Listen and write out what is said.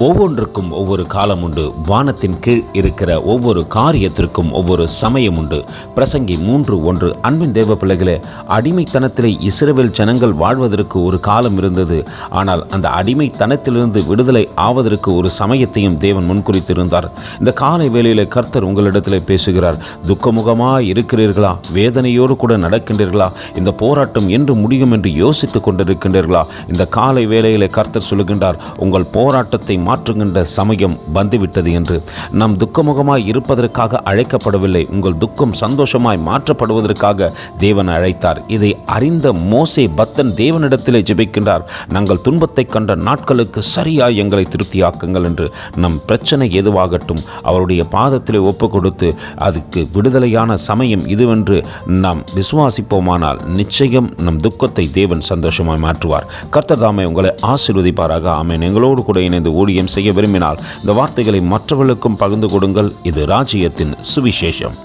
ஒவ்வொன்றுக்கும் ஒவ்வொரு காலம் உண்டு. வானத்தின் கீழ் இருக்கிற ஒவ்வொரு காரியத்திற்கும் ஒவ்வொரு சமயம் உண்டு. பிரசங்கி 3:1. அன்பின் தேவ பிள்ளைகளே, அடிமைத்தனத்திலே இஸ்ரவேல் ஜனங்கள் வாழ்வதற்கு ஒரு காலம் இருந்தது. ஆனால் அந்த அடிமைத்தனத்திலிருந்து விடுதலை ஆவதற்கு ஒரு சமயத்தையும் தேவன் முன்குறித்திருந்தார். இந்த காலை வேளையிலே கர்த்தர் உங்களிடத்தில் பேசுகிறார். துக்கமுகமாய் இருக்கிறீர்களா? வேதனையோடு கூட நடக்கின்றீர்களா? இந்த போராட்டம் என்று முடியும் என்று யோசித்துக் கொண்டிருக்கின்றீர்களா? இந்த காலை வேளையிலே கர்த்தர் சொல்லுகின்றார், உங்கள் போராட்டத்தை மாற்றுகின்ற சமயம் வந்துவிட்டது என்று. நாம் துக்கமுகமாய் இருப்பதற்காக அழைக்கப்படவில்லை. உங்கள் துக்கம் சந்தோஷமாய் மாற்றப்படுவதற்காக தேவன் அழைத்தார். இதை அறிந்த மோசே பக்தன் தேவனிடத்திலே ஜெபிக்கின்றார். நாங்கள் துன்பத்தை கண்ட நாட்களுக்கு சரியாய் எங்களை திருப்தியாக்குங்கள் என்று. நம் பிரச்சனை எதுவாகட்டும் அவருடைய பாதத்திலே ஒப்பு கொடுத்து அதுக்கு விடுதலையான சமயம் இதுவென்று நாம் விசுவாசிப்போமானால் நிச்சயம் நம் துக்கத்தை தேவன் சந்தோஷமாய் மாற்றுவார். கர்த்தர் தாமே உங்களை ஆசீர்வதிப்பாராக. ஆமென். எங்களோடு கூட இணைந்து ஊழியம் செய்ய விரும்பினால் இந்த வார்த்தைகளை மற்றவர்களுக்கும் பகிர்ந்து கொடுங்கள். இது ராஜ்யத்தின் சுவிசேஷம்.